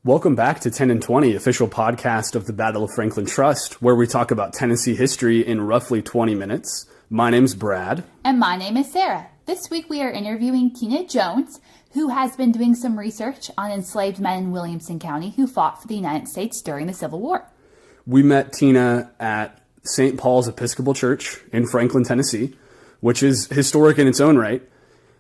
Welcome back to 10 and 20, official podcast of the Battle of Franklin Trust, where we talk about Tennessee history in roughly 20 minutes. My name's Brad. And my name is Sarah. This week we are interviewing Tina Jones, who has been doing some research on enslaved men in Williamson County who fought for the United States during the Civil War. We met Tina at St. Paul's Episcopal Church in Franklin, Tennessee, which is historic in its own right.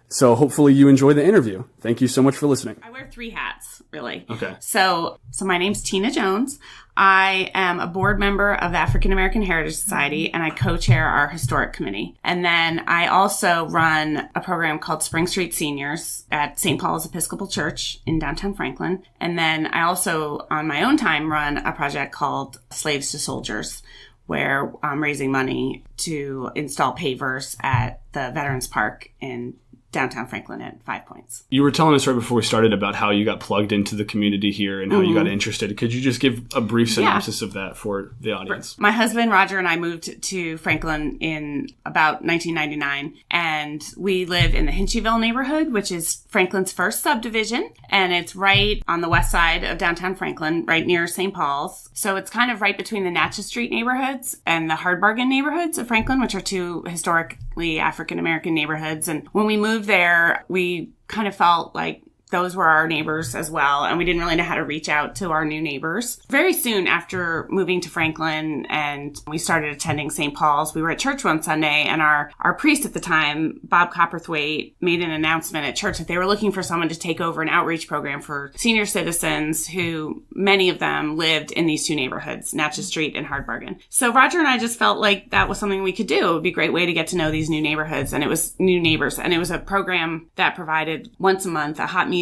So hopefully you enjoy the interview. Thank you so much for listening. I wear three hats, really. Okay. So my name's Tina Jones. I am a board member of the African American Heritage Society, and I co-chair our historic committee. And then I also run a program called Spring Street Seniors at St. Paul's Episcopal Church in downtown Franklin. And then I also, on my own time, run a project called Slaves to Soldiers, where I'm raising money to install pavers at the Veterans Park in downtown Franklin at 5 Points. You were telling us right before we started about how you got plugged into the community here and how you got interested. Could you just give a brief synopsis of that for the audience? My husband, Roger, and I moved to Franklin in about 1999, and we live in the Hinchyville neighborhood, which is Franklin's first subdivision, and it's right on the west side of downtown Franklin, right near St. Paul's. So it's kind of right between the Natchez Street neighborhoods and the Hard Bargain neighborhoods of Franklin, which are two historically African-American neighborhoods. And when we moved there, we kind of felt like those were our neighbors as well, and we didn't really know how to reach out to our new neighbors. Very soon after moving to Franklin and we started attending St. Paul's, we were at church one Sunday, and our priest at the time, Bob Copperthwaite, made an announcement at church that they were looking for someone to take over an outreach program for senior citizens who, many of them, lived in these two neighborhoods, Natchez Street and Hard Bargain. So Roger and I just felt like that was something we could do. It would be a great way to get to know these new neighborhoods, and it was new neighbors, and it was a program that provided once a month a hot meal,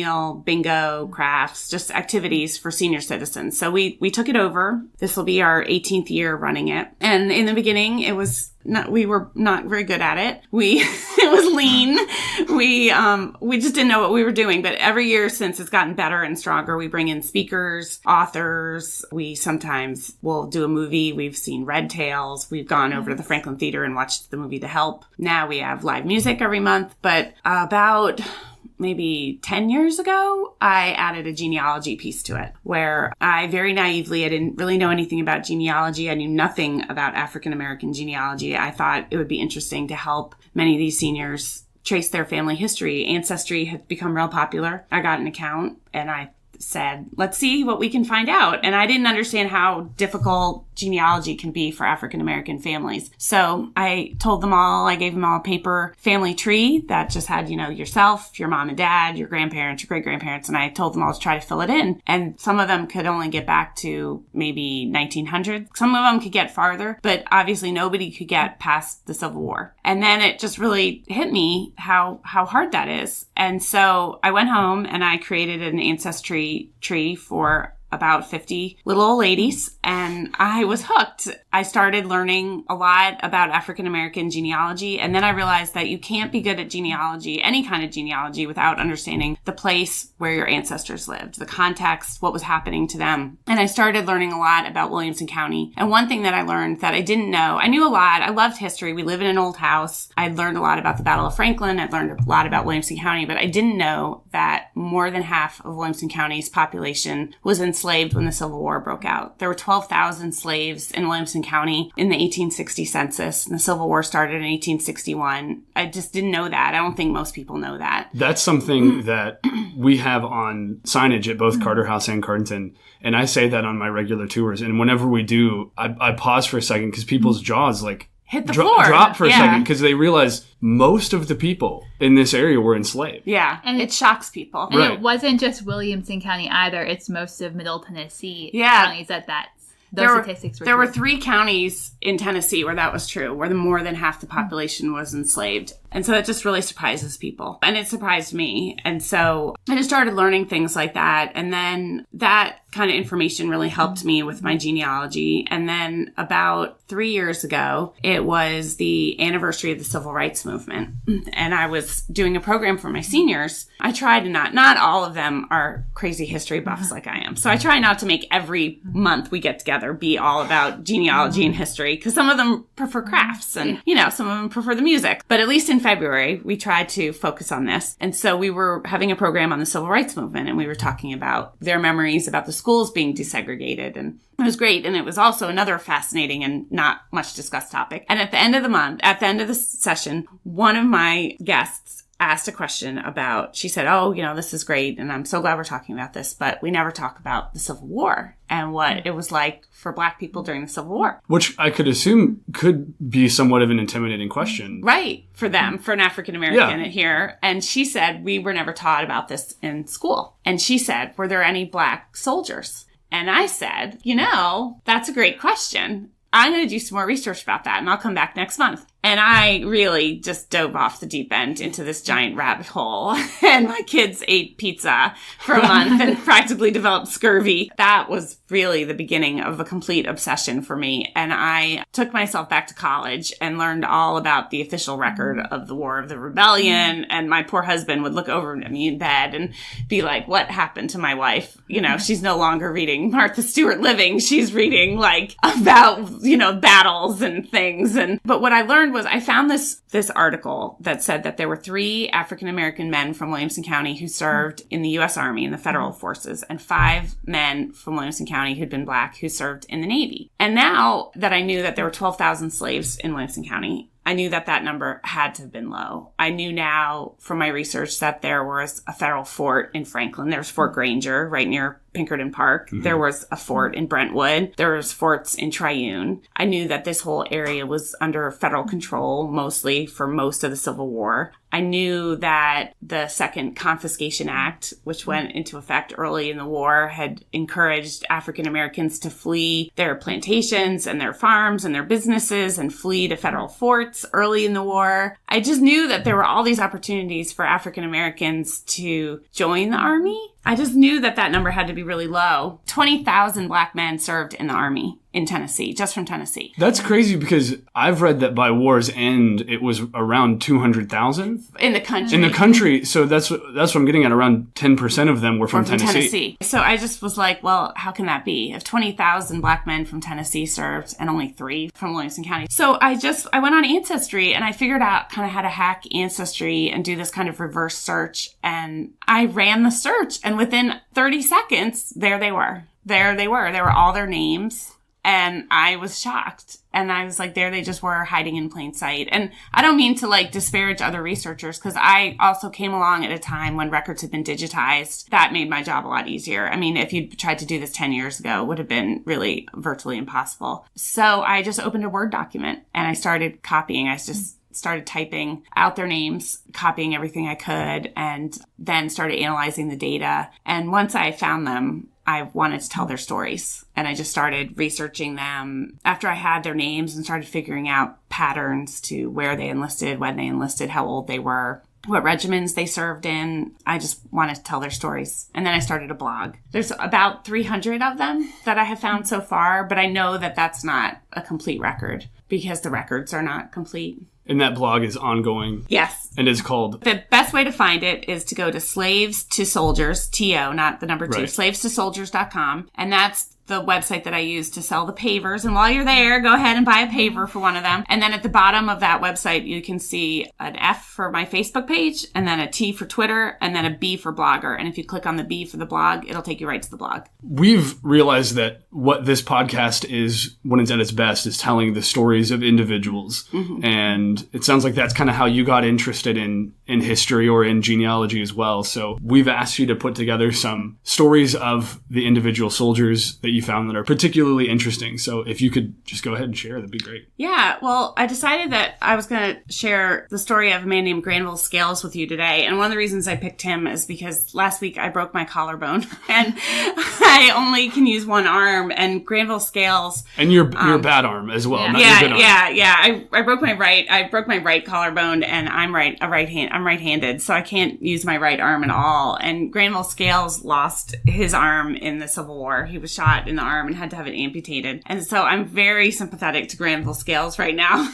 bingo, crafts, just activities for senior citizens. So we took it over. This will be our 18th year running it. And in the beginning, we were not very good at it. It was lean. We just didn't know what we were doing. But every year since, it's gotten better and stronger. We bring in speakers, authors. We sometimes will do a movie. We've seen Red Tails. We've gone over to the Franklin Theater and watched the movie The Help. Now we have live music every month. But about maybe 10 years ago, I added a genealogy piece to it, where I very naively, I didn't really know anything about genealogy. I knew nothing about African-American genealogy. I thought it would be interesting to help many of these seniors trace their family history. Ancestry had become real popular. I got an account and I said, let's see what we can find out. And I didn't understand how difficult genealogy can be for African-American families. So I told them all, I gave them all a paper family tree that just had, yourself, your mom and dad, your grandparents, your great-grandparents, and I told them all to try to fill it in. And some of them could only get back to maybe 1900. Some of them could get farther, but obviously nobody could get past the Civil War. And then it just really hit me how hard that is. And so I went home and I created an ancestry tree for about 50 little old ladies, and I was hooked. I started learning a lot about African-American genealogy, and then I realized that you can't be good at genealogy, any kind of genealogy, without understanding the place where your ancestors lived, the context, what was happening to them. And I started learning a lot about Williamson County. And one thing that I learned that I didn't know, I knew a lot. I loved history. We live in an old house. I'd learned a lot about the Battle of Franklin. I'd learned a lot about Williamson County, but I didn't know that more than half of Williamson County's population was enslaved when the Civil War broke out. There were 12,000 slaves in Williamson County in the 1860 census, and the Civil War started in 1861. I just didn't know that. I don't think most people know that. That's something that we have on signage at both Carter House and Cardinton, and I say that on my regular tours. And whenever we do, I pause for a second because people's jaws hit the floor. Drop for a second because they realize most of the people in this area were enslaved. Yeah, and it shocks people. And it wasn't just Williamson County either. It's most of Middle Tennessee counties statistics were There were 3 counties in Tennessee where that was true, where more than half the population was enslaved. And so that just really surprises people. And it surprised me. And so I just started learning things like that. And then that kind of information really helped me with my genealogy. And then about 3 years ago, it was the anniversary of the Civil Rights Movement. And I was doing a program for my seniors. I try to not all of them are crazy history buffs like I am. So I try not to make every month we get together be all about genealogy and history, because some of them prefer crafts and, some of them prefer the music. But at least in February, we tried to focus on this. And so we were having a program on the civil rights movement, and we were talking about their memories about the schools being desegregated. And it was great. And it was also another fascinating and not much discussed topic. And at the end of the month, at the end of the session, one of my guests asked a question about, she said, oh, this is great. And I'm so glad we're talking about this, but we never talk about the Civil War and what it was like for Black people during the Civil War. Which I could assume could be somewhat of an intimidating question. Right. For them, for an African American here. And she said, we were never taught about this in school. And she said, were there any Black soldiers? And I said, that's a great question. I'm going to do some more research about that, and I'll come back next month. And I really just dove off the deep end into this giant rabbit hole. And my kids ate pizza for a month and practically developed scurvy. That was really the beginning of a complete obsession for me. And I took myself back to college and learned all about the official record of the War of the Rebellion. And my poor husband would look over at me in bed and be like, what happened to my wife? She's no longer reading Martha Stewart Living. She's reading about, battles and things. But what I learned was I found this article that said that there were 3 African-American men from Williamson County who served in the U.S. Army in the federal forces, and 5 men from Williamson County who'd been Black who served in the Navy. And now that I knew that there were 12,000 slaves in Williamson County, I knew that number had to have been low. I knew now from my research that there was a federal fort in Franklin. There was Fort Granger right near Pinkerton Park. Mm-hmm. There was a fort in Brentwood. There was forts in Triune. I knew that this whole area was under federal control, mostly for most of the Civil War. I knew that the Second Confiscation Act, which went into effect early in the war, had encouraged African Americans to flee their plantations and their farms and their businesses and flee to federal forts early in the war. I just knew that there were all these opportunities for African Americans to join the Army. I just knew that number had to be really low. 20,000 Black men served in the Army in Tennessee, just from Tennessee. That's crazy because I've read that by war's end, it was around 200,000. In the country. In the country. So that's what I'm getting at. Around 10% of them were from Tennessee. So I just was like, well, how can that be? If 20,000 Black men from Tennessee served and only 3 from Williamson County. So I went on Ancestry and I figured out kind of how to hack Ancestry and do this kind of reverse search. And I ran the search, and within 30 seconds, there they were. There they were all their names. And I was shocked. And I was like, there they just were, hiding in plain sight. And I don't mean to disparage other researchers, because I also came along at a time when records had been digitized. That made my job a lot easier. I mean, if you'd tried to do this 10 years ago, it would have been really virtually impossible. So I just opened a Word document and I started copying. I just started typing out their names, copying everything I could, and then started analyzing the data. And once I found them, I wanted to tell their stories. And I just started researching them after I had their names and started figuring out patterns to where they enlisted, when they enlisted, how old they were, what regiments they served in. I just wanted to tell their stories. And then I started a blog. There's about 300 of them that I have found so far, but I know that that's not a complete record because the records are not complete. And that blog is ongoing. Yes. And is called? The best way to find it is to go to Slaves to Soldiers, T-O, not the number 2, right. slavestosoldiers.com. And that's the website that I use to sell the pavers. And while you're there, go ahead and buy a paver for one of them. And then at the bottom of that website, you can see an F for my Facebook page, and then a T for Twitter, and then a B for Blogger. And if you click on the B for the blog, it'll take you right to the blog. We've realized that what this podcast is, when it's at its best, is telling the stories of individuals. Mm-hmm. And it sounds like that's kind of how you got interested in history or in genealogy as well. So we've asked you to put together some stories of the individual soldiers that you found that are particularly interesting. So if you could just go ahead and share, that'd be great. Yeah, well, I decided that I was going to share the story of a man named Granville Scales with you today. And one of the reasons I picked him is because last week I broke my collarbone and I only can use one arm. And Granville Scales... And your bad arm as well. Yeah. I broke my right collarbone, and I'm right-handed, so I can't use my right arm at all. And Granville Scales lost his arm in the Civil War. He was shot shot in the arm and had to have it amputated. And so I'm very sympathetic to Granville Scales right now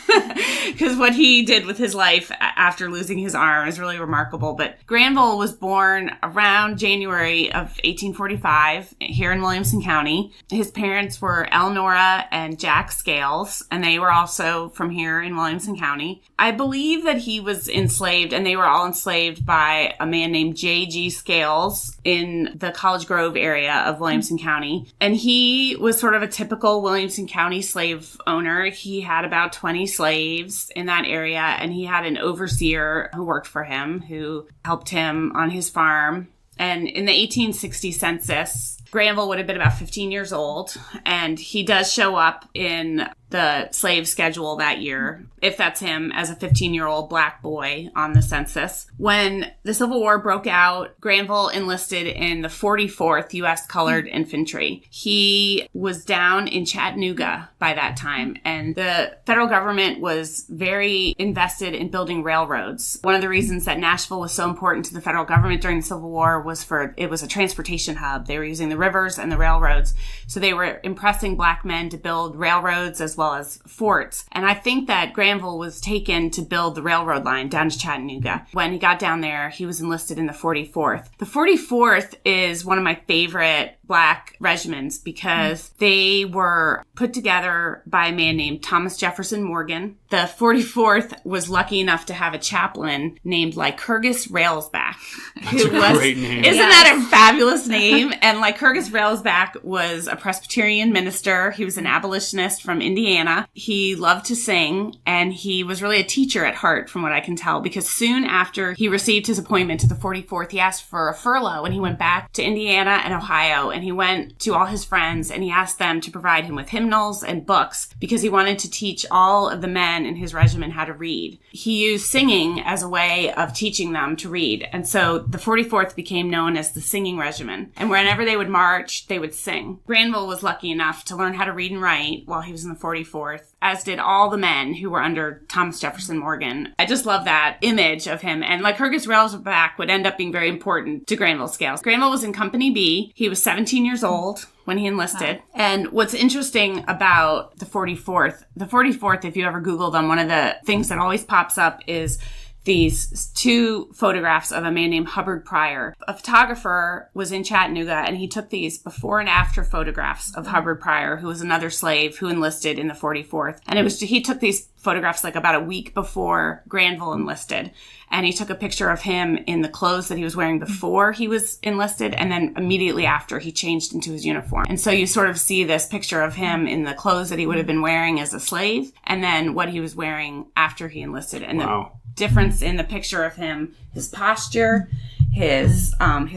because what he did with his life after losing his arm is really remarkable. But Granville was born around January of 1845 here in Williamson County. His parents were Eleanora and Jack Scales, and they were also from here in Williamson County. I believe that he was enslaved, and they were all enslaved by a man named J.G. Scales in the College Grove area of Williamson County. And he was sort of a typical Williamson County slave owner. He had about 20 slaves in that area, and he had an overseer who worked for him, who helped him on his farm. And in the 1860 census, Granville would have been about 15 years old, and he does show up in the slave schedule that year, if that's him, as a 15-year-old black boy on the census. When the Civil War broke out, Granville enlisted in the 44th U.S. Colored Infantry. He was down in Chattanooga by that time, and the federal government was very invested in building railroads. One of the reasons that Nashville was so important to the federal government during the Civil War was it was a transportation hub. They were using the rivers and the railroads, so they were impressing black men to build railroads as well as forts. And I think that Granville was taken to build the railroad line down to Chattanooga. When he got down there, he was enlisted in the 44th. The 44th is one of my favorite black regiments because they were put together by a man named Thomas Jefferson Morgan. The 44th was lucky enough to have a chaplain named Lycurgus Railsback. That's a great name. Isn't that a fabulous name? And Lycurgus Railsback was a Presbyterian minister. He was an abolitionist from Indiana. He loved to sing, and he was really a teacher at heart, from what I can tell, because soon after he received his appointment to the 44th, he asked for a furlough, and he went back to Indiana and Ohio, and he went to all his friends, and he asked them to provide him with hymnals and books because he wanted to teach all of the men in his regiment how to read. He used singing as a way of teaching them to read, and so the 44th became known as the Singing Regiment. And whenever they would march, they would sing. Granville was lucky enough to learn how to read and write while he was in the 44th, as did all the men who were under Thomas Jefferson Morgan. I just love that image of him. And Lycurgus Railsback would end up being very important to Granville Scales. Granville was in Company B. He was 17 years old when he enlisted. Wow. And what's interesting about the 44th, if you ever Google them, one of the things that always pops up is these two photographs of a man named Hubbard Pryor. A photographer was in Chattanooga, and he took these before and after photographs of Hubbard Pryor, who was another slave who enlisted in the 44th. And he took these photographs about a week before Granville enlisted. And he took a picture of him in the clothes that he was wearing before he was enlisted, and then immediately after he changed into his uniform. And so you sort of see this picture of him in the clothes that he would have been wearing as a slave, and then what he was wearing after he enlisted. And wow. The difference in the picture of him, his posture, his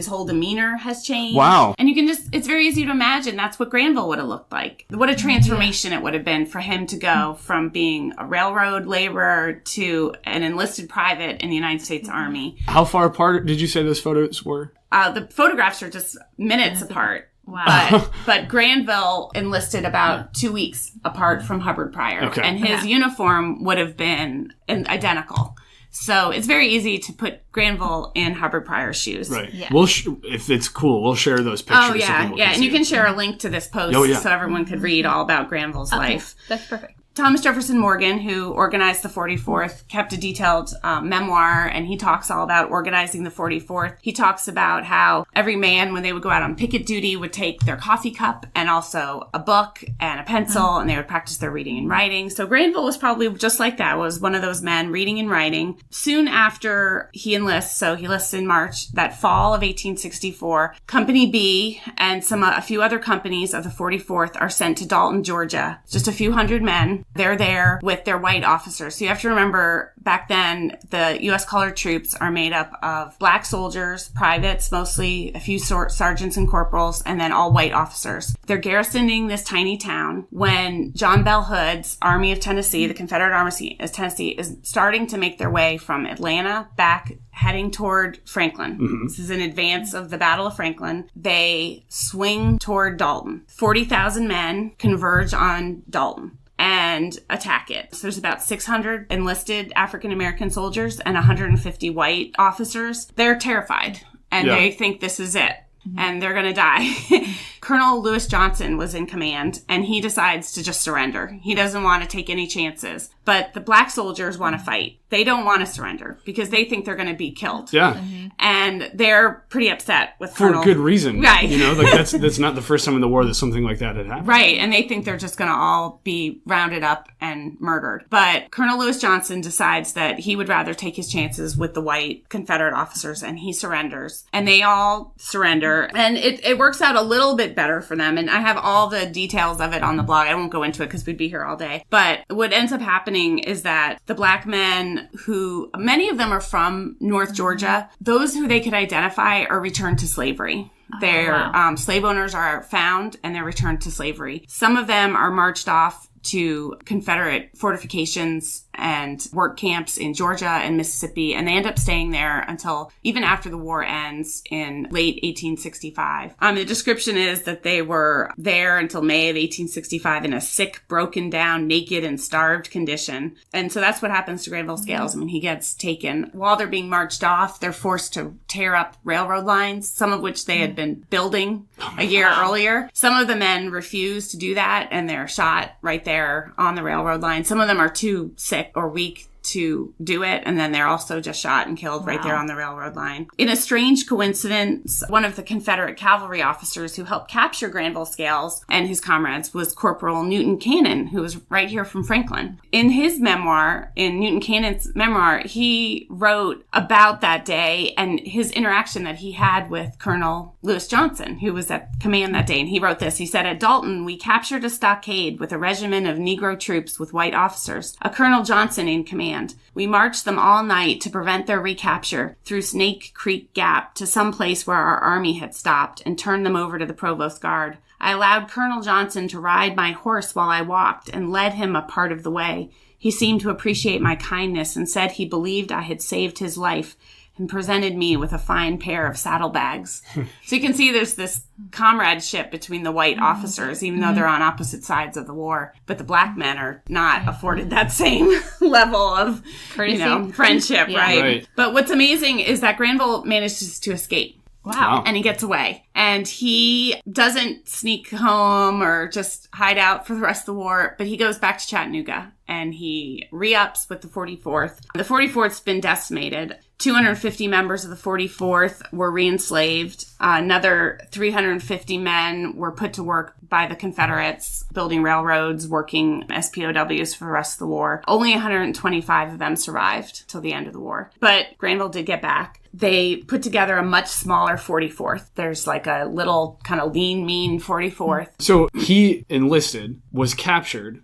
whole demeanor has changed. Wow. And it's very easy to imagine that's what Granville would have looked like. What a transformation it would have been for him to go from being a railroad laborer to an enlisted private in the United States Army. How far apart did you say those photos were? The photographs are just minutes apart. Wow. But Granville enlisted about 2 weeks apart from Hubbard Pryor. Okay. And his uniform would have been identical. So it's very easy to put Granville in Hubbard Pryor's shoes. Right. Yeah. If it's cool, we'll share those pictures. Oh, yeah. So And you can share a link to this post so everyone could read all about Granville's life. That's perfect. Thomas Jefferson Morgan, who organized the 44th, kept a detailed memoir, and he talks all about organizing the 44th. He talks about how every man, when they would go out on picket duty, would take their coffee cup and also a book and a pencil, and they would practice their reading and writing. So Granville was probably just like that, was one of those men reading and writing. Soon after he enlists, so he enlists in March, that fall of 1864, Company B and a few other companies of the 44th are sent to Dalton, Georgia. Just a few hundred men. They're there with their white officers. So you have to remember, back then, the U.S. colored troops are made up of black soldiers, privates, mostly a few sergeants and corporals, and then all white officers. They're garrisoning this tiny town when John Bell Hood's Army of Tennessee, the Confederate Army of Tennessee, is starting to make their way from Atlanta back heading toward Franklin. Mm-hmm. This is in advance of the Battle of Franklin. They swing toward Dalton. 40,000 men converge on Dalton and attack it. So there's about 600 enlisted African-American soldiers and 150 white officers. They're terrified, and they think this is it, and they're going to die. Colonel Lewis Johnson was in command, and he decides to just surrender. He doesn't want to take any chances. But the black soldiers want to fight. They don't want to surrender because they think they're going to be killed. Yeah. Mm-hmm. And they're pretty upset with For Colonel. good reason. Right. You know, like that's not the first time in the war that something like that had happened. Right. And they think they're just going to all be rounded up and murdered. But Colonel Lewis Johnson decides that he would rather take his chances with the white Confederate officers, and he surrenders. And they all surrender. And it works out a little bit better for them. And I have all the details of it on the blog. I won't go into it because we'd be here all day. But what ends up happening is that the black men, who many of them are from North Georgia, those who they could identify are returned to slavery. Their slave owners are found and they're returned to slavery. Some of them are marched off to Confederate fortifications and work camps in Georgia and Mississippi, and they end up staying there until even after the war ends in late 1865. The description is that they were there until May of 1865 in a sick, broken down, naked, and starved condition. And so that's what happens to Granville Scales. I mean, he gets taken. While they're being marched off, they're forced to tear up railroad lines, some of which they had been building a year earlier. Some of the men refuse to do that, and they're shot right there on the railroad line. Some of them are too sick or weak to do it, and then they're also just shot and killed right there on the railroad line. In a strange coincidence, one of the Confederate cavalry officers who helped capture Granville Scales and his comrades was Corporal Newton Cannon, who was right here from Franklin. In his memoir, in Newton Cannon's memoir, he wrote about that day and his interaction that he had with Colonel Lewis Johnson, who was at command that day. And he wrote this. He said, "At Dalton, we captured a stockade with a regiment of Negro troops with white officers, a Colonel Johnson in command. We marched them all night to prevent their recapture through Snake Creek Gap to some place where our army had stopped and turned them over to the provost guard. I allowed Colonel Johnson to ride my horse while I walked and led him a part of the way. He seemed to appreciate my kindness and said he believed I had saved his life and presented me with a fine pair of saddlebags." So you can see there's this comradeship between the white officers, even though they're on opposite sides of the war. But the black men are not afforded that same level of courtesy, friendship, Yeah. right? But what's amazing is that Granville manages to escape. Wow. And he gets away. And he doesn't sneak home or just hide out for the rest of the war, but he goes back to Chattanooga and he re-ups with the 44th. The 44th's been decimated. 250 members of the 44th were re-enslaved. Another 350 men were put to work by the Confederates, building railroads, working as POWs for the rest of the war. Only 125 of them survived till the end of the war. But Granville did get back. They put together a much smaller 44th. There's like a little kind of lean, mean 44th. So he enlisted, was captured,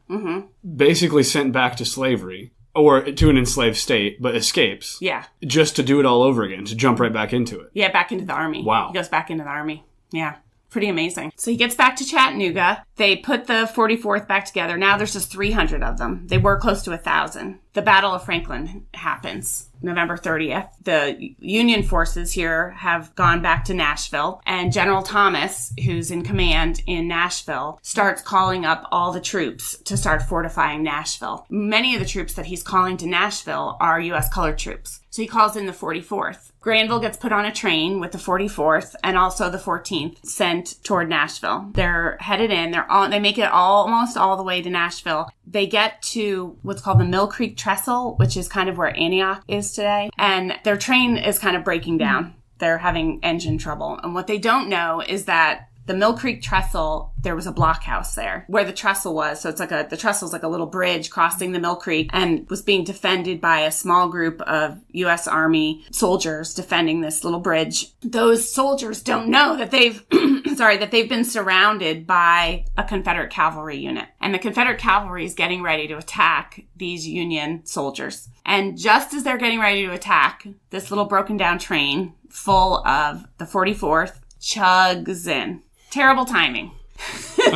basically sent back to slavery, or to an enslaved state, but escapes. Yeah. Just to do it all over again, to jump right back into it. Yeah, back into the army. Wow. He goes back into the army. Yeah. Pretty amazing. So he gets back to Chattanooga. They put the 44th back together. Now there's just 300 of them. They were close to 1,000. The Battle of Franklin happens November 30th. The Union forces here have gone back to Nashville, and General Thomas, who's in command in Nashville, starts calling up all the troops to start fortifying Nashville. Many of the troops that he's calling to Nashville are U.S. colored troops. So he calls in the 44th. Granville gets put on a train with the 44th and also the 14th sent toward Nashville. They're headed in. They make it almost all the way to Nashville. They get to what's called the Mill Creek Trestle, which is kind of where Antioch is today. And their train is kind of breaking down. They're having engine trouble. And what they don't know is that the Mill Creek Trestle, there was a blockhouse there where the trestle was. So it's like the trestle's like a little bridge crossing the Mill Creek and was being defended by a small group of U.S. Army soldiers defending this little bridge. Those soldiers don't know that they've been surrounded by a Confederate cavalry unit. And the Confederate cavalry is getting ready to attack these Union soldiers. And just as they're getting ready to attack, this little broken down train full of the 44th chugs in. Terrible timing.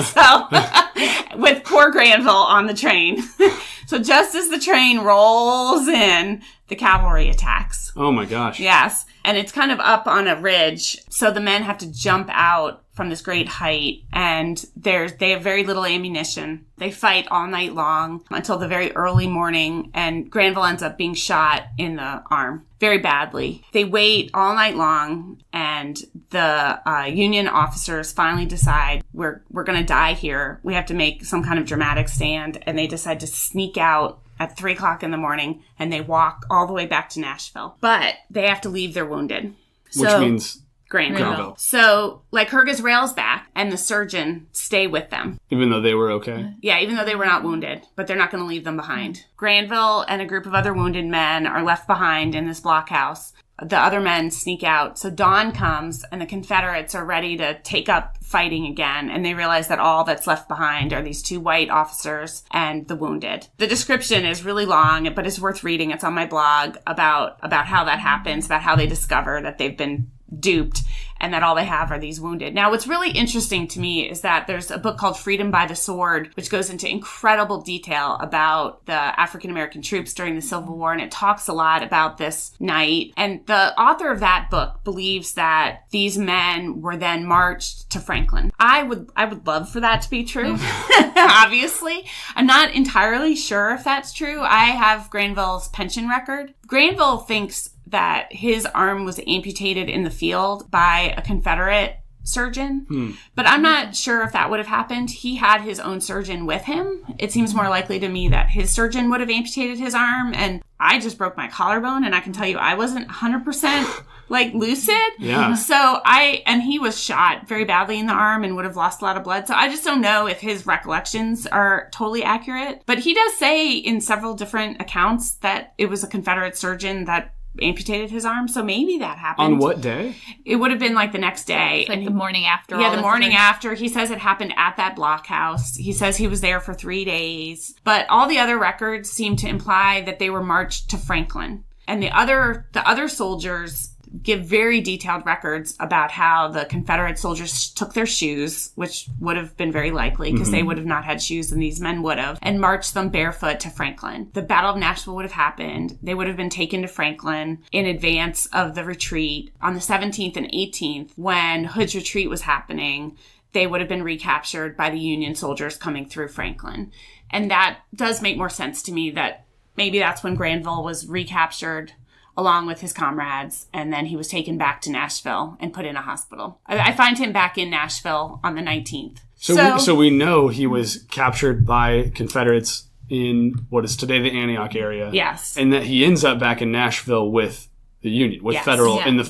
So, with poor Granville on the train. So just as the train rolls in, the cavalry attacks. Oh my gosh. Yes. And it's kind of up on a ridge. So the men have to jump out from this great height, and they have very little ammunition. They fight all night long until the very early morning, and Granville ends up being shot in the arm very badly. They wait all night long, and the Union officers finally decide, we're going to die here. We have to make some kind of dramatic stand, and they decide to sneak out at 3 o'clock in the morning, and they walk all the way back to Nashville. But they have to leave their wounded. Which means Granville. So, Lycurgus rails back, and the surgeon stay with them. Even though they were okay? Yeah, even though they were not wounded, but they're not going to leave them behind. Granville and a group of other wounded men are left behind in this blockhouse. The other men sneak out. So dawn comes, and the Confederates are ready to take up fighting again, and they realize that all that's left behind are these 2 white officers and the wounded. The description is really long, but it's worth reading. It's on my blog about how that happens, about how they discover that they've been duped and that all they have are these wounded. Now, what's really interesting to me is that there's a book called Freedom by the Sword, which goes into incredible detail about the African-American troops during the Civil War, and it talks a lot about this night. And the author of that book believes that these men were then marched to Franklin. I would love for that to be true. Obviously. I'm not entirely sure if that's true. I have Granville's pension record. Granville thinks that his arm was amputated in the field by a Confederate surgeon, but I'm not sure if that would have happened. He had his own surgeon with him. It seems more likely to me that his surgeon would have amputated his arm, and I just broke my collarbone, and I can tell you I wasn't 100% lucid. Yeah. So and he was shot very badly in the arm and would have lost a lot of blood. So I just don't know if his recollections are totally accurate. But he does say in several different accounts that it was a Confederate surgeon that amputated his arm, so maybe that happened. On what day? It would have been the next day. It's the morning after. Yeah, the morning after. He says it happened at that blockhouse. He says he was there for 3 days. But all the other records seem to imply that they were marched to Franklin. And the other soldiers give very detailed records about how the Confederate soldiers took their shoes, which would have been very likely because they would have not had shoes and these men would have, and marched them barefoot to Franklin. The Battle of Nashville would have happened. They would have been taken to Franklin in advance of the retreat. On the 17th and 18th, when Hood's retreat was happening, they would have been recaptured by the Union soldiers coming through Franklin. And that does make more sense to me that maybe that's when Granville was recaptured along with his comrades, and then he was taken back to Nashville and put in a hospital. I find him back in Nashville on the 19th. So we know he was captured by Confederates in what is today the Antioch area. Yes. And that he ends up back in Nashville with the Union, with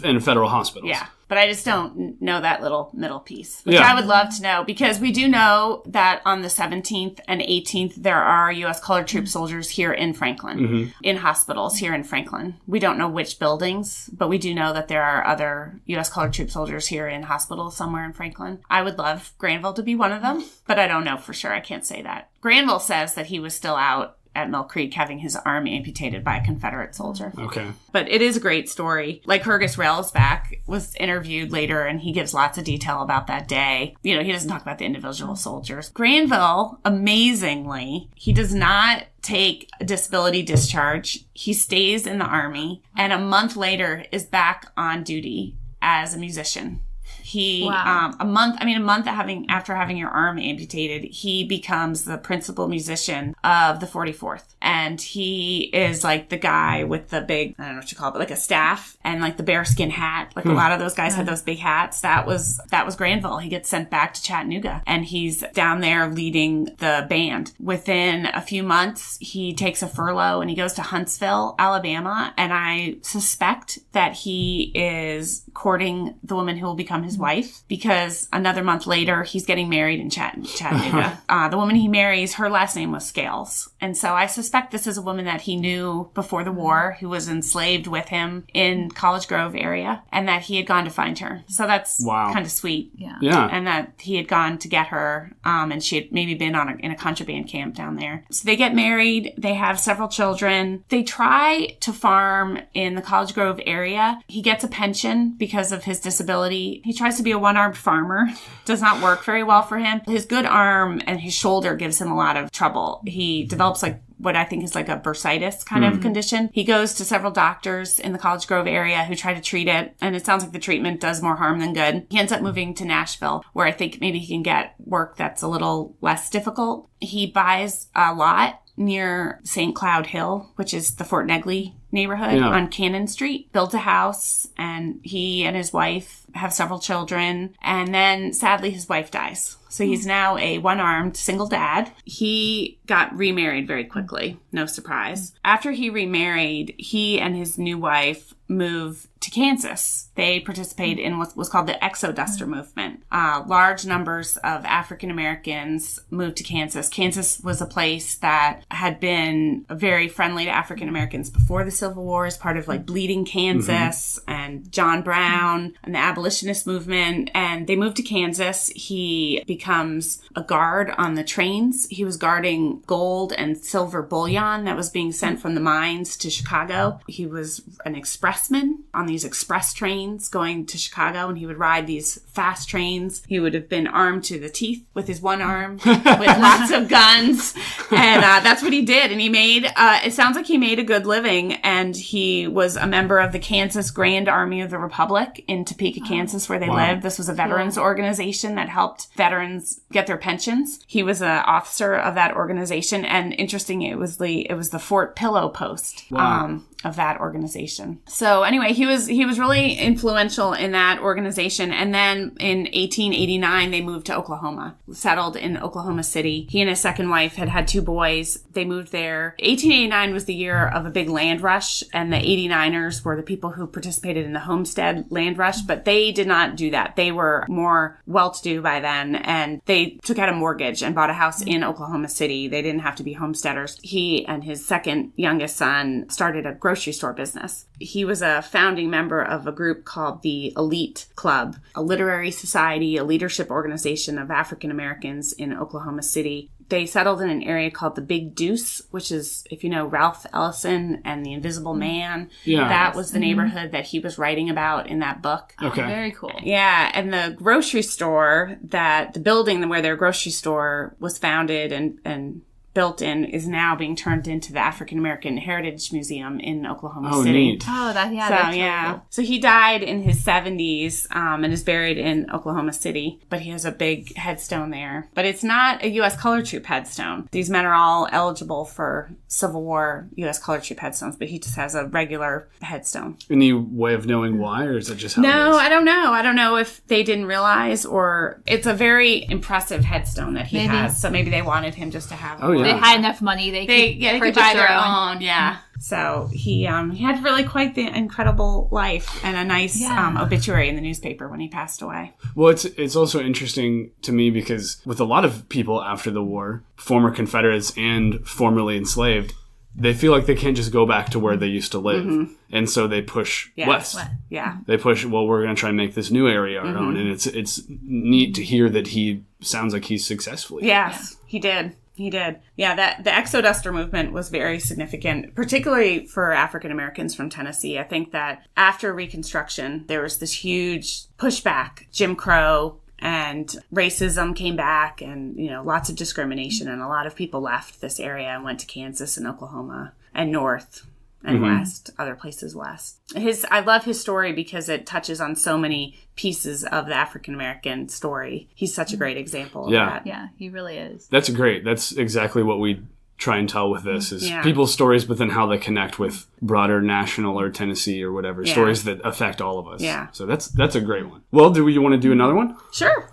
in federal hospitals. Yeah. But I just don't know that little middle piece, which I would love to know, because we do know that on the 17th and 18th, there are U.S. colored troop soldiers here in Franklin, in hospitals here in Franklin. We don't know which buildings, but we do know that there are other U.S. colored troop soldiers here in hospitals somewhere in Franklin. I would love Granville to be one of them, but I don't know for sure. I can't say that. Granville says that he was still out at Mill Creek having his arm amputated by a Confederate soldier. Okay. But it is a great story. Lycurgus Railsback was interviewed later, and he gives lots of detail about that day. You know, he doesn't talk about the individual soldiers. Granville, amazingly, he does not take a disability discharge. He stays in the Army, and a month later is back on duty as a musician. He, a month after having your arm amputated, he becomes the principal musician of the 44th. And he is like the guy with the big, I don't know what you call it, but like a staff and like the bearskin hat. Like a lot of those guys had those big hats. That was Granville. He gets sent back to Chattanooga, and he's down there leading the band. Within a few months, he takes a furlough and he goes to Huntsville, Alabama. And I suspect that he is courting the woman who will become his wife, because another month later, he's getting married in Chattanooga. The woman he marries, her last name was Scales. And so I suspect this is a woman that he knew before the war, who was enslaved with him in College Grove area, and that he had gone to find her. So that's kind of sweet. Yeah. And that he had gone to get her, and she had maybe been in a contraband camp down there. So they get married. They have several children. They try to farm in the College Grove area. He gets a pension because of his disability. He tries to be a one-armed farmer. Does not work very well for him. His good arm and his shoulder gives him a lot of trouble. He develops like what I think is like a bursitis kind of condition. He goes to several doctors in the College Grove area who try to treat it, and it sounds like the treatment does more harm than good. He ends up moving to Nashville, where I think maybe he can get work that's a little less difficult. He buys a lot near St. Cloud Hill, which is the Fort Negley neighborhood on Cannon Street, built a house, and he and his wife have several children. And then sadly, his wife dies. So he's now a one-armed single dad. He got remarried very quickly. No surprise. After he remarried, he and his new wife moved to Kansas. They participated in what was called the Exoduster movement. Large numbers of African Americans moved to Kansas. Kansas was a place that had been very friendly to African Americans before the Civil War, as part of like Bleeding Kansas and John Brown and the abolitionist movement. And they moved to Kansas. He becomes a guard on the trains. He was guarding gold and silver bullion that was being sent from the mines to Chicago. He was an expressman on these express trains going to Chicago, and he would ride these fast trains. He would have been armed to the teeth with his one arm with lots of guns, and that's what he did. And he made it sounds like he made a good living, and he was a member of the Kansas Grand Army of the Republic in Topeka, Kansas, where they lived. This was a veterans organization that helped veterans get their pensions. He was an officer of that organization, and interesting, it was the Fort Pillow Post of that organization. So anyway, he was really influential in that organization. And then in 1889, they moved to Oklahoma, settled in Oklahoma City. He and his second wife had 2 boys. They moved there. 1889 was the year of a big land rush, and the 89ers were the people who participated in the Homestead land rush, but they did not do that. They were more well-to-do by then, and they took out a mortgage and bought a house in Oklahoma City. They didn't have to be homesteaders. He and his second youngest son started a grocery store business. He was a founding member of a group called the Elite Club, a literary society, a leadership organization of African Americans in Oklahoma City. They settled in an area called the Big Deuce, which is, if you know, Ralph Ellison and the Invisible Man. Yeah. That was the neighborhood that he was writing about in that book. Okay. Very cool. Yeah. And the grocery store the building where their grocery store was founded and built in is now being turned into the African American Heritage Museum in Oklahoma City. Neat. Oh, that's really cool. So he died in his 70s and is buried in Oklahoma City, but he has a big headstone there. But it's not a U.S. Color Troop headstone. These men are all eligible for Civil War U.S. Color Troop headstones, but he just has a regular headstone. Any way of knowing why, or is it just how it is? I don't know. I don't know if they didn't realize, or it's a very impressive headstone that he has. So maybe they wanted him just to have They had enough money. They could buy their own. Yeah. So he had really quite the incredible life and a nice obituary in the newspaper when he passed away. Well, it's also interesting to me because with a lot of people after the war, former Confederates and formerly enslaved, they feel like they can't just go back to where they used to live. Mm-hmm. And so they push west. Yeah. They push, well, we're going to try and make this new area our own. And it's neat to hear that he sounds like he's successfully. Yes, he did. He did. Yeah, the Exoduster movement was very significant, particularly for African Americans from Tennessee. I think that after Reconstruction, there was this huge pushback. Jim Crow and racism came back, and, lots of discrimination, and a lot of people left this area and went to Kansas and Oklahoma and north and west, other places west. I love his story because it touches on so many pieces of the African American story. He's such a great example of that. Yeah, he really is. That's great. That's exactly what we try and tell with this is people's stories, but then how they connect with broader national or Tennessee or whatever stories that affect all of us. Yeah. So that's a great one. Well, do you want to do another one? Sure.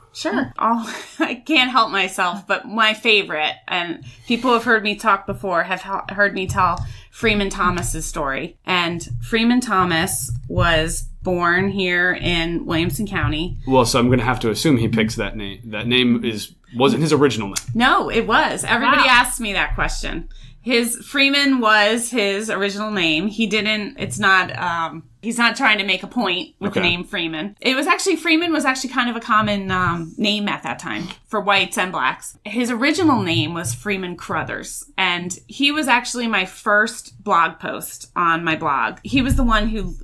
I can't help myself, but my favorite, and people who have heard me talk before have heard me tell Freeman Thomas's story. And Freeman Thomas was born here in Williamson County. Well, so I'm going to have to assume he picks that name. That name wasn't his original name. No, it was. Everybody asks me that question. Freeman was his original name. He's not trying to make a point with the name Freeman. Freeman was actually kind of a common name at that time for whites and blacks. His original name was Freeman Crothers, and he was actually my first blog post on my blog. He was the one who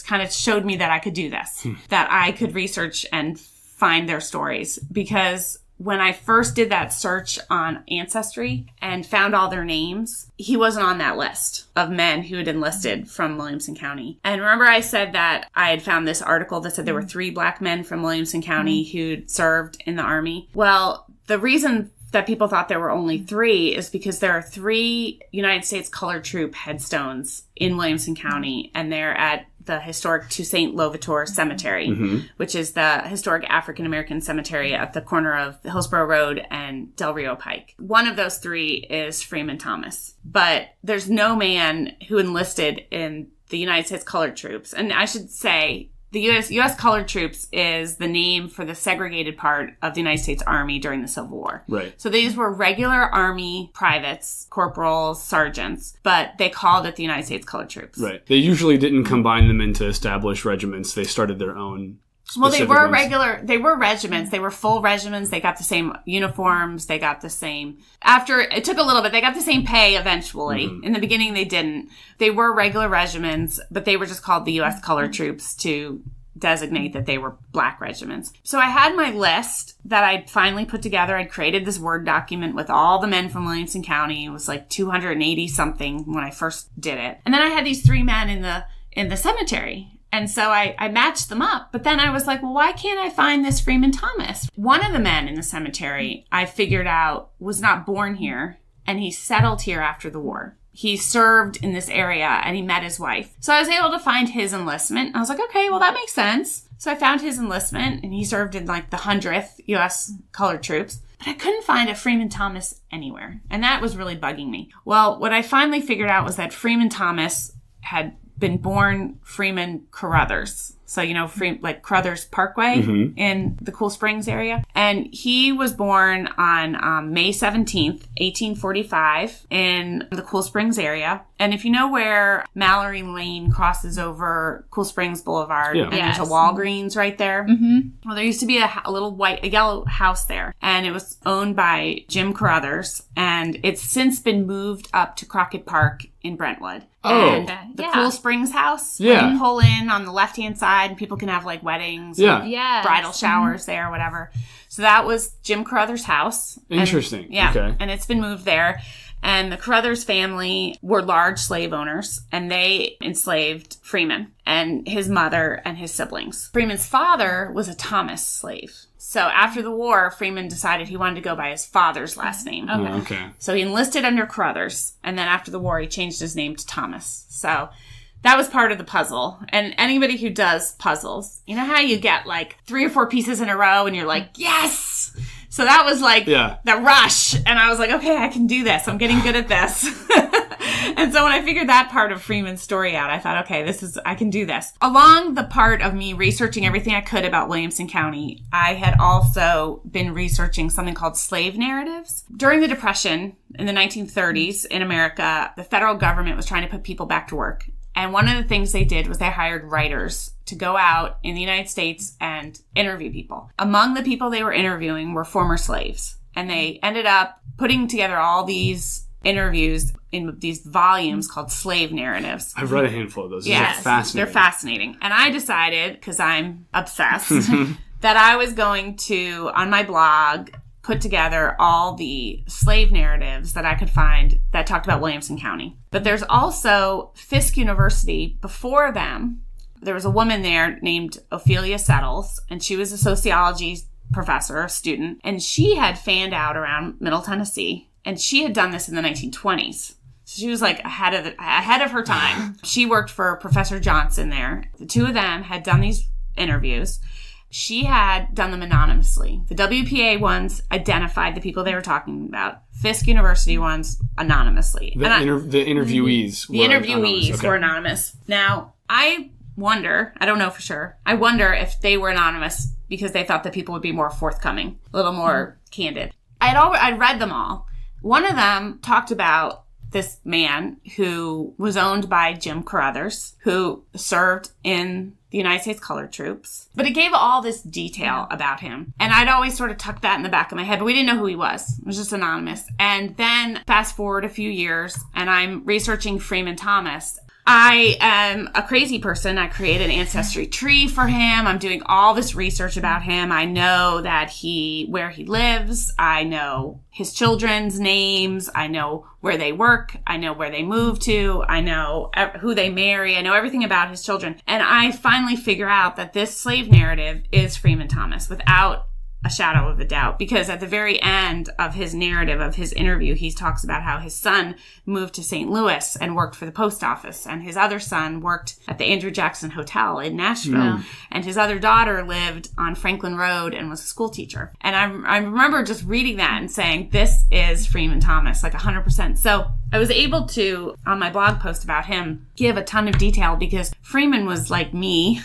kind of showed me that I could do this, that I could research and find their stories, because when I first did that search on Ancestry and found all their names, he wasn't on that list of men who had enlisted from Williamson County. And remember I said that I had found this article that said there were 3 black men from Williamson County who'd served in the Army? Well, the reason that people thought there were only 3 is because there are 3 United States Colored Troop headstones in Williamson County, and they're at the historic Toussaint Louverture Cemetery, which is the historic African-American cemetery at the corner of Hillsborough Road and Del Rio Pike. One of those 3 is Freeman Thomas, but there's no man who enlisted in the United States Colored Troops. And I should say, the U.S. Colored Troops is the name for the segregated part of the United States Army during the Civil War. Right. So these were regular Army privates, corporals, sergeants, but they called it the United States Colored Troops. Right. They usually didn't combine them into established regiments. They started their own. Well, they were ones. they were regiments. They were full regiments. They got the same uniforms. They got the same, after, it took a little bit, they got the same pay eventually. In the beginning, they didn't. They were regular regiments, but they were just called the U.S. Colored Troops to designate that they were black regiments. So I had my list that I'd finally put together. I'd created this Word document with all the men from Williamson County. It was like 280 something when I first did it. And then I had these 3 men in the cemetery. And so I matched them up. But then I was like, well, why can't I find this Freeman Thomas? One of the men in the cemetery, I figured out, was not born here, and he settled here after the war. He served in this area, and he met his wife. So I was able to find his enlistment. I was like, okay, well, that makes sense. So I found his enlistment, and he served in like the 100th U.S. Colored Troops. But I couldn't find a Freeman Thomas anywhere. And that was really bugging me. Well, what I finally figured out was that Freeman Thomas had been born Freeman Carruthers. So, like Carruthers Parkway in the Cool Springs area. And he was born on May 17th, 1845 in the Cool Springs area. And if you know where Mallory Lane crosses over Cool Springs Boulevard, and there's a Walgreens right there. Well, there used to be a yellow house there. And it was owned by Jim Carruthers. And it's since been moved up to Crockett Park in Brentwood. Oh. And the Cool Springs house. Yeah. You pull in on the left-hand side, and people can have like weddings, bridal showers there, whatever. So that was Jim Carruthers' house. Interesting. And, okay. And it's been moved there. And the Carruthers family were large slave owners, and they enslaved Freeman and his mother and his siblings. Freeman's father was a Thomas slave. So after the war, Freeman decided he wanted to go by his father's last name. Okay. So he enlisted under Carruthers, and then after the war, he changed his name to Thomas. So that was part of the puzzle. And anybody who does puzzles, you know how you get like 3 or 4 pieces in a row, and you're like, yes! So that was like the rush. And I was like, okay, I can do this. I'm getting good at this. And so when I figured that part of Freeman's story out, I thought, okay, I can do this. Along the part of me researching everything I could about Williamson County, I had also been researching something called slave narratives. During the Depression in the 1930s in America, the federal government was trying to put people back to work. And one of the things they did was they hired writers to go out in the United States and interview people. Among the people they were interviewing were former slaves. And they ended up putting together all these interviews in these volumes called slave narratives. I've read a handful of those. Yes, they're fascinating. They're fascinating. And I decided, because I'm obsessed, that I was going to, on my blog, put together all the slave narratives that I could find that talked about Williamson County. But there's also Fisk University. Before them, there was a woman there named Ophelia Settles, and she was a sociology professor, a student, and she had fanned out around Middle Tennessee. And she had done this in the 1920s. So she was like ahead of her time. She worked for Professor Johnson there. The two of them had done these interviews. She had done them anonymously. The WPA ones identified the people they were talking about. Fisk University ones anonymously. The interviewees were anonymous. Now, I wonder, I don't know for sure, I wonder if they were anonymous because they thought that people would be more forthcoming, a little more candid. I'd read them all. One of them talked about this man who was owned by Jim Carruthers, who served in the United States Colored Troops. But it gave all this detail about him. And I'd always sort of tucked that in the back of my head, but we didn't know who he was. It was just anonymous. And then fast forward a few years, and I'm researching Freeman Thomas. I am a crazy person. I created an ancestry tree for him. I'm doing all this research about him. I know that where he lives. I know his children's names. I know where they work. I know where they move to. I know who they marry. I know everything about his children. And I finally figure out that this slave narrative is Freeman Thomas without a shadow of a doubt, because at the very end of his narrative, of his interview, he talks about how his son moved to St. Louis and worked for the post office, and his other son worked at the Andrew Jackson Hotel in Nashville, and his other daughter lived on Franklin Road and was a school teacher. And I remember just reading that and saying, this is Freeman Thomas, like 100%. So I was able to, on my blog post about him, give a ton of detail, because Freeman was like me.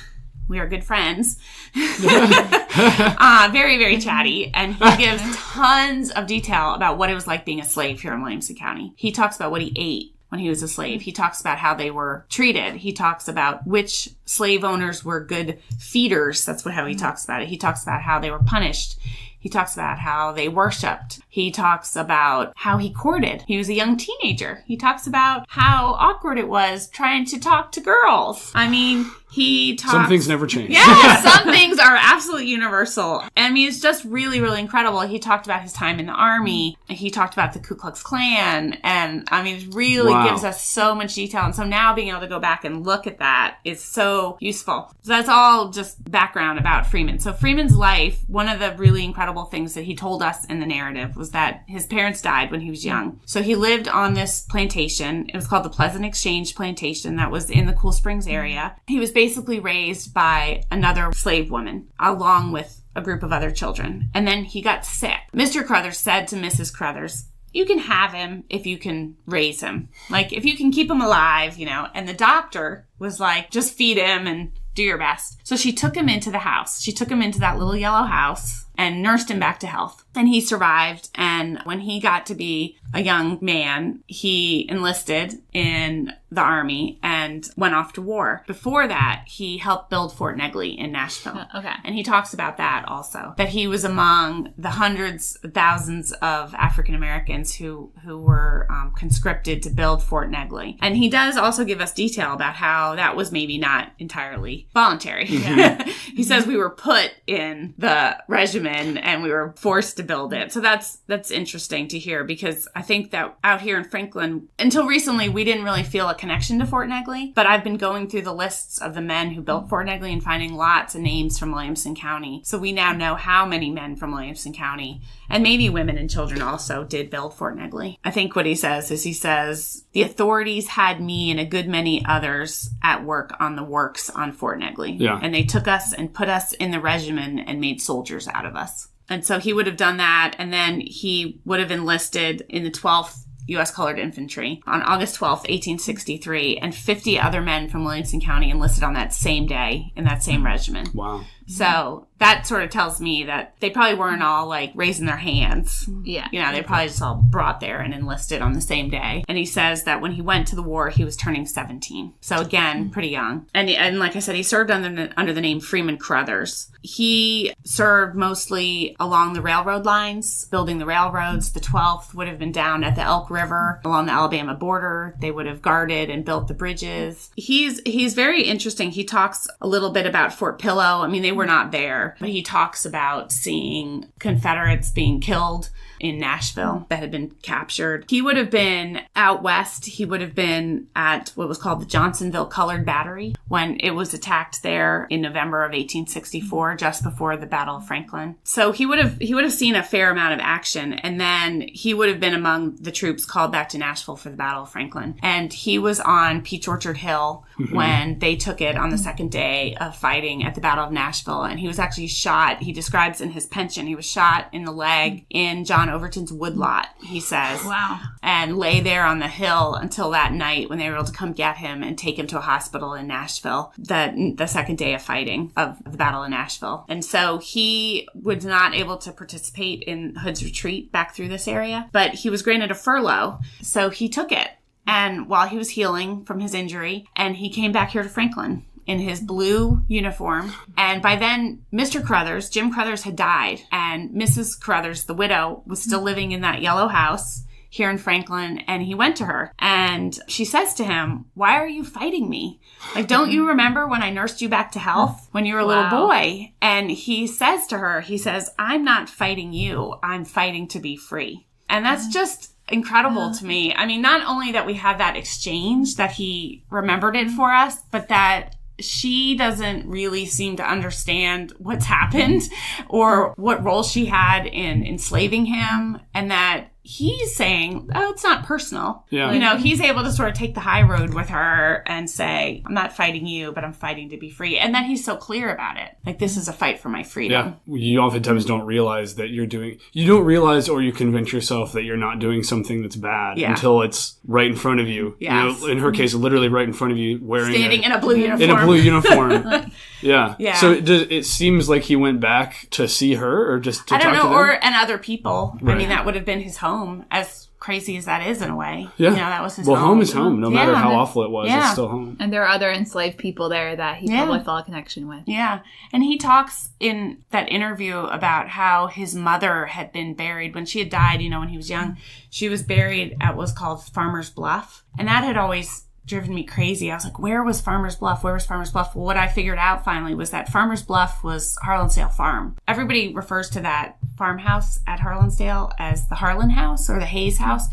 We are good friends. Very, very chatty. And he gives tons of detail about what it was like being a slave here in Williamson County. He talks about what he ate when he was a slave. He talks about how they were treated. He talks about which slave owners were good feeders. That's how he talks about it. He talks about how they were punished. He talks about how they worshipped. He talks about how he courted. He was a young teenager. He talks about how awkward it was trying to talk to girls. I mean, he talks... Some things never change. Yeah, some things are absolutely universal. I mean, it's just really, really incredible. He talked about his time in the Army. He talked about the Ku Klux Klan. And, I mean, it really gives us so much detail. And so now being able to go back and look at that is so useful. So that's all just background about Freeman. So Freeman's life, one of the really incredible things that he told us in the narrative was that his parents died when he was young. So he lived on this plantation. It was called the Pleasant Exchange Plantation that was in the Cool Springs area. He was basically raised by another slave woman along with a group of other children. And then he got sick. Mr. Crothers said to Mrs. Crothers, you can have him if you can raise him. Like, if you can keep him alive, And the doctor was like, just feed him and do your best. So she took him into the house. She took him into that little yellow house and nursed him back to health. And he survived. And when he got to be a young man, he enlisted in the Army and went off to war. Before that, he helped build Fort Negley in Nashville. Okay. And he talks about that also, that he was among the hundreds of thousands of African Americans who were conscripted to build Fort Negley. And he does also give us detail about how that was maybe not entirely voluntary. Yeah. He says we were put in the regimen and we were forced to build it. So that's interesting to hear, because I think that out here in Franklin, until recently, we didn't really feel a connection to Fort Negley. But I've been going through the lists of the men who built Fort Negley and finding lots of names from Williamson County. So we now know how many men from Williamson County, and maybe women and children also, did build Fort Negley. I think what he says is, the authorities had me and a good many others at work on the works on Fort Negley. Yeah. And they took us and put us in the regimen and made soldiers out of us. And so he would have done that, and then he would have enlisted in the 12th U.S. Colored Infantry on August 12th, 1863, and 50 other men from Williamson County enlisted on that same day in that same regiment. Wow. So that sort of tells me that they probably weren't all like raising their hands. Yeah. They probably just all brought there and enlisted on the same day. And he says that when he went to the war, he was turning 17. So again, pretty young. And like I said, he served under the name Freeman Crothers. He served mostly along the railroad lines, building the railroads. The 12th would have been down at the Elk River along the Alabama border. They would have guarded and built the bridges. He's very interesting. He talks a little bit about Fort Pillow. I mean, they were not there, but he talks about seeing Confederates being killed in Nashville that had been captured. He would have been out west. He would have been at what was called the Johnsonville Colored Battery when it was attacked there in November of 1864, just before the Battle of Franklin. So he would have seen a fair amount of action, and then he would have been among the troops called back to Nashville for the Battle of Franklin. And he was on Peach Orchard Hill when they took it on the second day of fighting at the Battle of Nashville. And he was actually shot. He describes in his pension, he was shot in the leg in John Overton's woodlot, he says. Wow. And lay there on the hill until that night when they were able to come get him and take him to a hospital in Nashville, the second day of fighting of the Battle of Nashville. And so he was not able to participate in Hood's retreat back through this area, but he was granted a furlough, so he took it. And while he was healing from his injury, and he came back here to Franklin in his blue uniform. And by then, Mr. Crothers, Jim Crothers, had died. And Mrs. Crothers, the widow, was still living in that yellow house. here in Franklin, and he went to her. And she says to him, "Why are you fighting me? Like, don't you remember when I nursed you back to health when you were a little boy?" And he says to her, he says, "I'm not fighting you. I'm fighting to be free." And that's just incredible to me. I mean, not only that we had that exchange, that he remembered it for us, but that she doesn't really seem to understand what's happened or what role she had in enslaving him, and that he's saying, "Oh, it's not personal." Yeah. You know, he's able to sort of take the high road with her and say, "I'm not fighting you, but I'm fighting to be free." And then he's so clear about it. Like, this is a fight for my freedom. Yeah. You oftentimes don't realize that you don't realize, or you convince yourself that you're not doing something that's bad until it's right in front of you. Yes. You know, in her case, literally right in front of you, Standing in a blue uniform. In a blue uniform. Yeah. Yeah. So it seems like he went back to see her, or just to I don't talk know, to them? and other people. Right. I mean, that would have been his home, as crazy as that is in a way. Yeah. You know, that was his home. home. Well, home is home. No matter how and awful it was, it's still home. And there are other enslaved people there that he probably felt a connection with. Yeah. And he talks in that interview about how his mother had been buried when she had died, you know, when he was young. She was buried at what was called Farmer's Bluff. And that had always driven me crazy. I was like, where was Farmer's Bluff? Where was Farmer's Bluff? Well, what I figured out finally was that Farmer's Bluff was Harlansdale Farm. Everybody refers to that farmhouse at Harlansdale as the Harlan House or the Hayes House.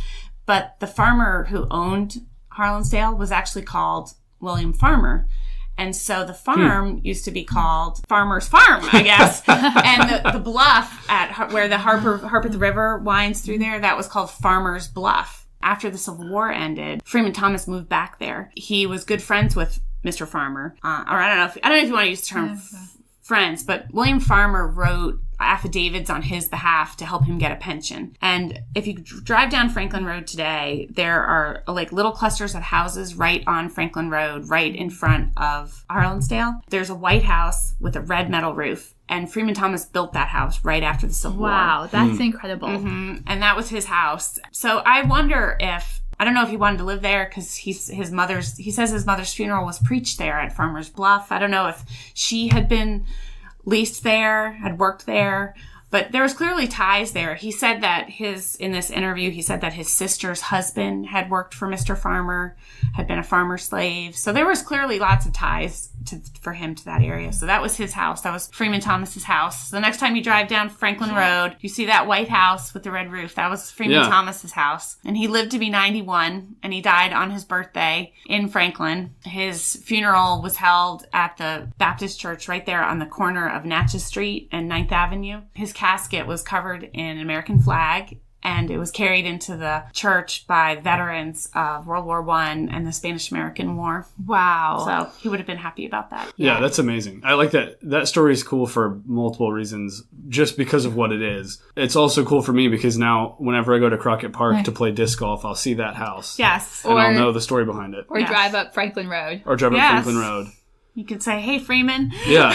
But the farmer who owned Harlansdale was actually called William Farmer. And so the farm used to be called Farmer's Farm, I guess. And the bluff at where the Harpeth River winds through there, that was called Farmer's Bluff. After the Civil War ended, Freeman Thomas moved back there. He was good friends with Mr. Farmer. Or I don't know if you want to use the term friends, but William Farmer wrote affidavits on his behalf to help him get a pension. And if you drive down Franklin Road today, there are like little clusters of houses right on Franklin Road, right in front of Harlansdale. There's a white house with a red metal roof. And Freeman Thomas built that house right after the Civil War. Wow, that's incredible. Mm-hmm. And that was his house. So I wonder I don't know if he wanted to live there because he says his mother's funeral was preached there at Farmer's Bluff. I don't know if she had been leased there, had worked there, but there was clearly ties there. He said that in this interview, he said that his sister's husband had worked for Mr. Farmer, had been a farmer slave. So there was clearly lots of ties for him to that area. So that was his house. That was Freeman Thomas's house. So the next time you drive down Franklin Road, you see that white house with the red roof. That was Freeman Thomas's house. And he lived to be 91, and he died on his birthday in Franklin. His funeral was held at the Baptist church right there on the corner of Natchez Street and 9th Avenue. His casket was covered in an American flag, and it was carried into the church by veterans of World War I and the Spanish-American War. Wow. So he would have been happy about that. Yeah, that's amazing. I like that. That story is cool for multiple reasons, just because of what it is. It's also cool for me because now whenever I go to Crockett Park to play disc golf, I'll see that house. Yes. And I'll know the story behind it. Or drive up Franklin Road. Or drive up Franklin Road. You could say, "Hey, Freeman." Yeah.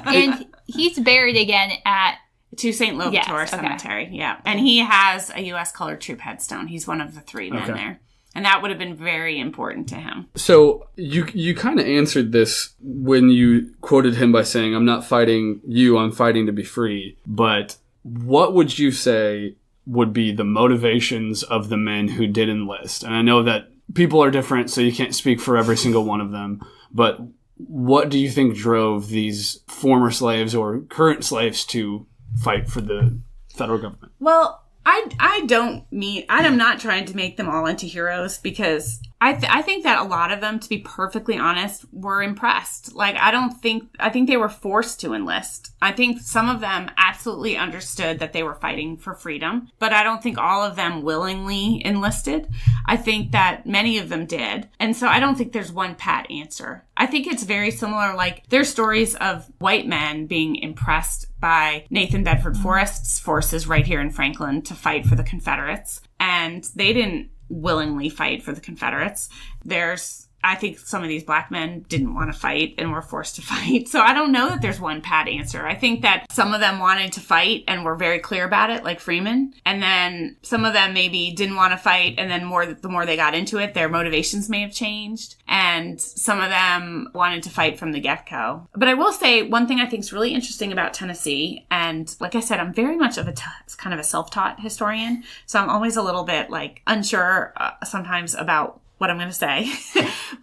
And he's buried again at to St. Lovator Cemetery. Yeah. And he has a U.S. Colored Troop headstone. He's one of the 3 men there. And that would have been very important to him. So you kind of answered this when you quoted him by saying, "I'm not fighting you, I'm fighting to be free." But what would you say would be the motivations of the men who did enlist? And I know that people are different, so you can't speak for every single one of them. But what do you think drove these former slaves or current slaves to fight for the federal government? Well, I'm not trying to make them all into heroes, because I think that a lot of them, to be perfectly honest, were impressed. Like, I think they were forced to enlist. I think some of them absolutely understood that they were fighting for freedom, but I don't think all of them willingly enlisted. I think that many of them did. And so I don't think there's one pat answer. I think it's very similar. Like, there's stories of white men being impressed by Nathan Bedford Forrest's forces right here in Franklin to fight for the Confederates. And they didn't willingly fight for the Confederates. There's I think some of these black men didn't want to fight and were forced to fight. So I don't know that there's one pat answer. I think that some of them wanted to fight and were very clear about it, like Freeman. And then some of them maybe didn't want to fight. And then the more they got into it, their motivations may have changed. And some of them wanted to fight from the get-go. But I will say one thing I think is really interesting about Tennessee. And like I said, I'm very much of kind of a self-taught historian. So I'm always a little bit like unsure sometimes about what I'm going to say.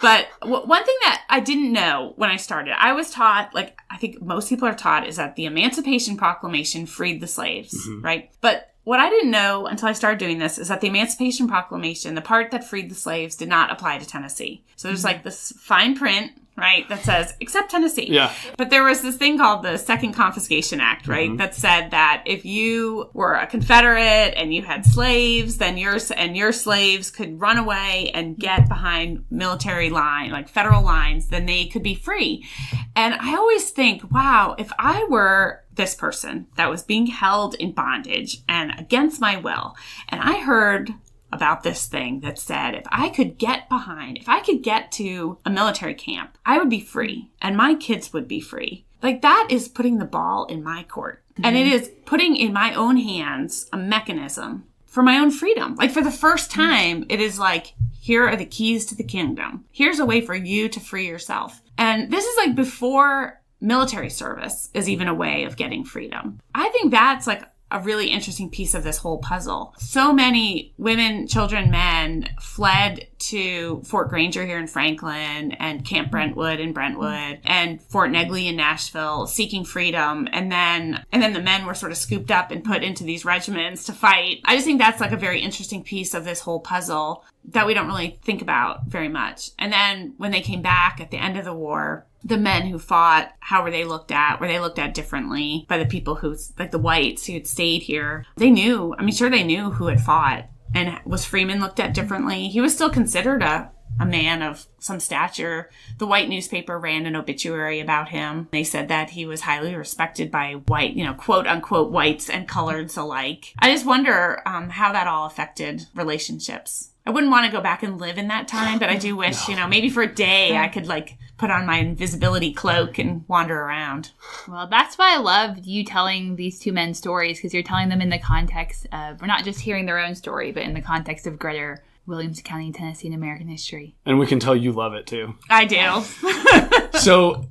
But one thing that I didn't know when I started, I was taught, like I think most people are taught, is that the Emancipation Proclamation freed the slaves, right? But what I didn't know until I started doing this is that the Emancipation Proclamation, the part that freed the slaves, did not apply to Tennessee. So there's like this fine print, right, that says, except Tennessee. Yeah. But there was this thing called the Second Confiscation Act, right, that said that if you were a Confederate and you had slaves, then your slaves could run away and get behind military line, like federal lines, then they could be free. And I always think, wow, if I were this person that was being held in bondage and against my will, and I heard about this thing that said, if I could get to a military camp, I would be free and my kids would be free. Like, that is putting the ball in my court. And it is putting in my own hands a mechanism for my own freedom. Like, for the first time, it is like, here are the keys to the kingdom. Here's a way for you to free yourself. And this is like before military service is even a way of getting freedom. I think that's like a really interesting piece of this whole puzzle. So many women, children, men fled to Fort Granger here in Franklin and Camp Brentwood in Brentwood and Fort Negley in Nashville seeking freedom. And then the men were sort of scooped up and put into these regiments to fight. I just think that's like a very interesting piece of this whole puzzle that we don't really think about very much. And then when they came back at the end of the war, the men who fought, how were they looked at? Were they looked at differently by the people who, like the whites who had stayed here? They knew, sure they knew who had fought. And was Freeman looked at differently? He was still considered a man of some stature. The white newspaper ran an obituary about him. They said that he was highly respected by white, quote unquote, whites and coloreds alike. I just wonder how that all affected relationships. I wouldn't want to go back and live in that time, but I do wish, maybe for a day I could like put on my invisibility cloak and wander around. Well, that's why I loved you telling these two men's stories, because you're telling them in the context of, we're not just hearing their own story, but in the context of greater Williamson County, Tennessee, and American history. And we can tell you love it too. I do. So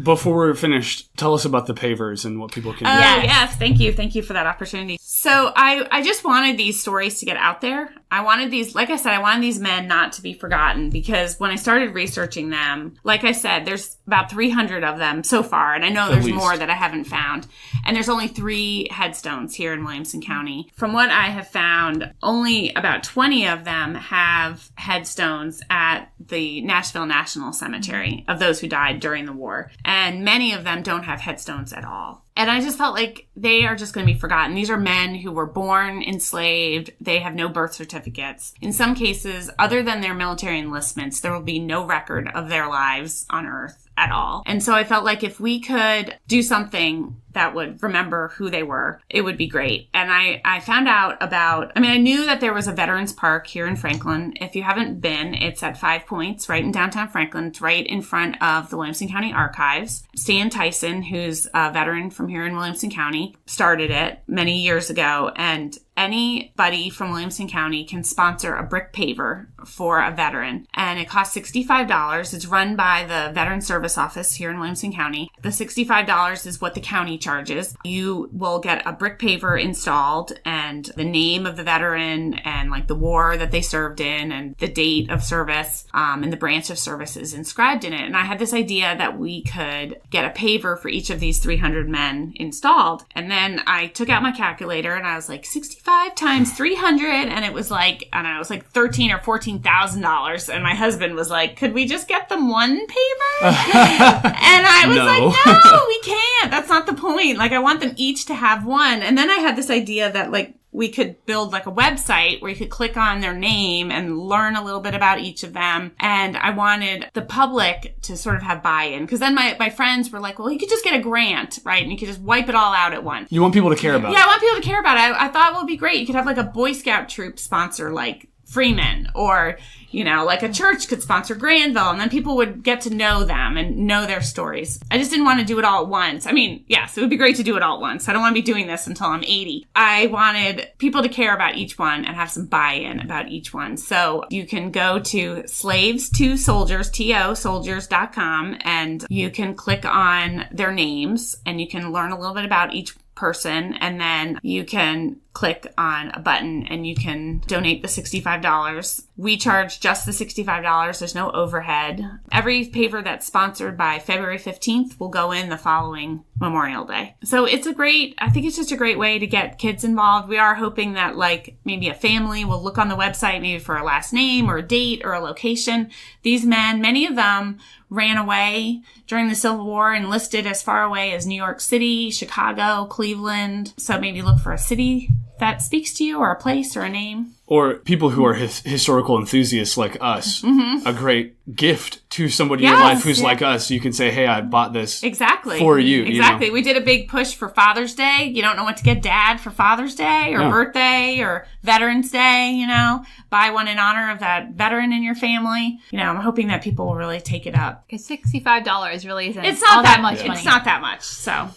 before we're finished, tell us about the pavers and what people can do. Yes. Thank you. Thank you for that opportunity. So I just wanted these stories to get out there. I wanted these, like I said, I wanted these men not to be forgotten, because when I started researching them, like I said, there's about 300 of them so far. And I know there's more that I haven't found. And there's only 3 headstones here in Williamson County. From what I have found, only about 20 of them have headstones at the Nashville National Cemetery of those who died during the war. And many of them don't have headstones at all. And I just felt like they are just going to be forgotten. These are men who were born enslaved. They have no birth certificates. In some cases, other than their military enlistments, there will be no record of their lives on Earth at all. And so I felt like if we could do something that would remember who they were, it would be great. And I found out about, I knew that there was a Veterans Park here in Franklin. If you haven't been, it's at 5 Points, right in downtown Franklin. It's right in front of the Williamson County Archives. Stan Tyson, who's a veteran from here in Williamson County, started it many years ago. And anybody from Williamson County can sponsor a brick paver for a veteran. And it costs $65. It's run by the Veteran Service Office here in Williamson County. The $65 is what the county charges. You will get a brick paver installed and the name of the veteran and like the war that they served in and the date of service and the branch of service is inscribed in it. And I had this idea that we could get a paver for each of these 300 men installed. And then I took out my calculator and I was like, 65 times 300, and it was like, I don't know, it was like $13,000 or $14,000. And my husband was like, could we just get them one paver? And I was like, no, we can't. That's not the point. Like, I want them each to have one. And then I had this idea that like we could build like a website where you could click on their name and learn a little bit about each of them. And I wanted the public to sort of have buy-in, because then my friends were like, well, you could just get a grant, right? And you could just wipe it all out at once. You want people to care about it. Yeah, I want people to care about it. I thought, well, it'd be great. You could have like a Boy Scout troop sponsor like Freeman, or, you know, like a church could sponsor Granville, and then people would get to know them and know their stories. I just didn't want to do it all at once. I mean, yes, it would be great to do it all at once. I don't want to be doing this until I'm 80. I wanted people to care about each one and have some buy-in about each one. So you can go to Slaves to Soldiers, soldiers.com, and you can click on their names, and you can learn a little bit about each person, and then you can click on a button and you can donate the $65. We charge just the $65. There's no overhead. Every paper that's sponsored by February 15th will go in the following Memorial Day. So I think it's just a great way to get kids involved. We are hoping that like maybe a family will look on the website maybe for a last name or a date or a location. These men, many of them ran away during the Civil War, enlisted as far away as New York City, Chicago, Cleveland. So maybe look for a city that speaks to you, or a place or a name. Or people who are historical enthusiasts like us. Mm-hmm. A great gift to somebody in your life who's like us. You can say, hey, I bought this for you. Exactly. You know? We did a big push for Father's Day. You don't know what to get Dad for Father's Day or birthday or Veterans Day, you know. Buy one in honor of that veteran in your family. You know, I'm hoping that people will really take it up. Because $65 really isn't it's not all that much money. It's not that much, so...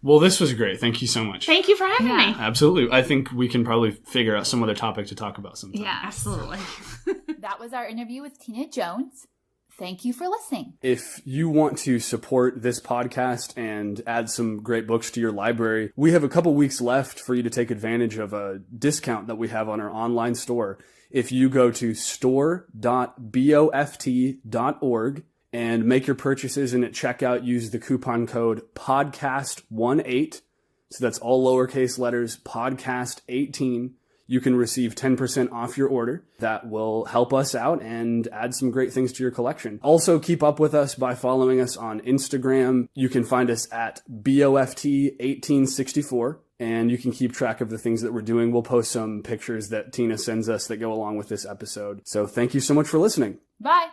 Well, this was great. Thank you so much. Thank you for having me. Absolutely. I think we can probably figure out some other topic to talk about sometime. Yeah, absolutely. That was our interview with Tina Jones. Thank you for listening. If you want to support this podcast and add some great books to your library, we have a couple weeks left for you to take advantage of a discount that we have on our online store. If you go to store.boft.org and make your purchases, and at checkout, use the coupon code podcast18. So that's all lowercase letters, podcast18. You can receive 10% off your order. That will help us out and add some great things to your collection. Also, keep up with us by following us on Instagram. You can find us at BOFT1864, and you can keep track of the things that we're doing. We'll post some pictures that Tina sends us that go along with this episode. So thank you so much for listening. Bye.